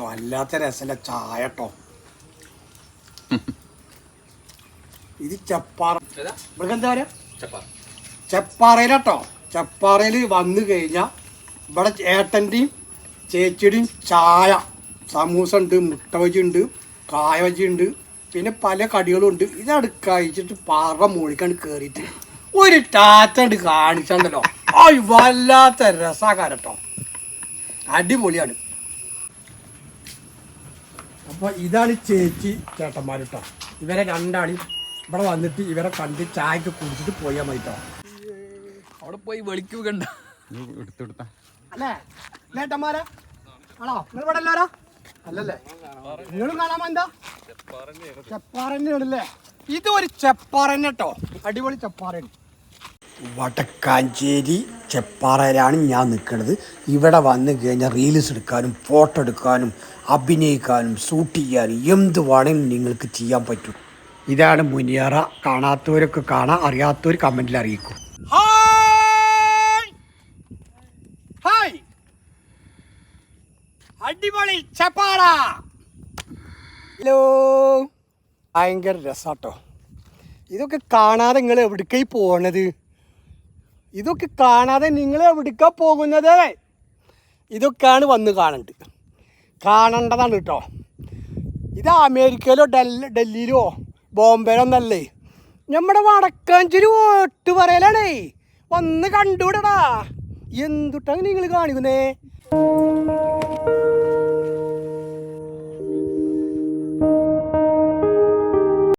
വല്ലാത്ത രസമല്ല ചായ കേട്ടോ. ഇത് ചെപ്പാറ ഇവിടെ എന്താ പറയുക ചെപ്പാറയിലാട്ടോ. ചെപ്പാറയിൽ വന്നു കഴിഞ്ഞാൽ ഇവിടെ ഏട്ടൻ്റെയും ചേച്ചിയുടെയും ചായ, സമൂസ ഉണ്ട്, മുട്ട ബജി ഉണ്ട്, കായ ബജി ഉണ്ട്, പിന്നെ പല കടികളും ഉണ്ട്. ഇതട് കഴിച്ചിട്ട് പാറ മൂളിക്കാണ്ട് കയറിയിട്ട് ഒരു ടാറ്റണ്ട് കാണിച്ചാണ്ടല്ലോ. വല്ലാത്ത രസാകാരട്ടോ, അടിപൊളിയാണ്. അപ്പോൾ ഇതാണ് ചേച്ചി ചേട്ടന്മാർ കേട്ടോ. ഇവരെ രണ്ടാളി ഇവിടെ വന്നിട്ട് ഇവരെ കണ്ട് ചായക്ക് കുടിച്ചിട്ട് പോയാൽ മതി കേട്ടോ. അവിടെ പോയി വെളിക്കണ്ട അല്ലേ ചേട്ടന്മാരെ? ആണോ നിങ്ങൾ ഇവിടെ എല്ലാവരാ? അല്ലല്ലേ, നിങ്ങളും കാണാൻ എന്താ ചെപ്പാറന്നെയാണല്ലേ? ഇത് ഒരു ചെപ്പാറന്നെ കേട്ടോ, അടിപൊളി ചെപ്പാറയാണ്. വടക്കാഞ്ചേരി ചെപ്പാറയിലാണ് ഞാൻ നിൽക്കുന്നത്. ഇവിടെ വന്നു കഴിഞ്ഞാൽ റീൽസ് എടുക്കാനും ഫോട്ടോ എടുക്കാനും അഭിനയിക്കാനും ഷൂട്ട് ചെയ്യാനും എന്ത് വേണമെങ്കിലും നിങ്ങൾക്ക് ചെയ്യാൻ പറ്റും. ഇതാണ് മുനിയറ. കാണാത്തവരൊക്കെ കാണാം, അറിയാത്തവർ കമൻറ്റിൽ അറിയിക്കും. ഹായ്, അടിപൊളി ചെപ്പാറ. ഹലോ, ഭയങ്കര രസാട്ടോ. ഇതൊക്കെ കാണാതെ നിങ്ങൾ എവിടേക്കായി പോണത്? ഇതൊക്കെ കാണാതെ നിങ്ങൾ എവിടേക്കാ പോകുന്നത്? ഇതൊക്കെയാണ് വന്ന് കാണേണ്ടതാണ് കേട്ടോ. ഇത് അമേരിക്കയിലോ ഡൽഹിയിലോ ബോംബെയിലോ ഒന്നല്ലേ, നമ്മുടെ വടക്കാഞ്ചേരി വോട്ട് പറയലാണേ. വന്ന് കണ്ടുവിടടാ. എന്തുട്ടാണ് നിങ്ങൾ കാണിക്കുന്നേ?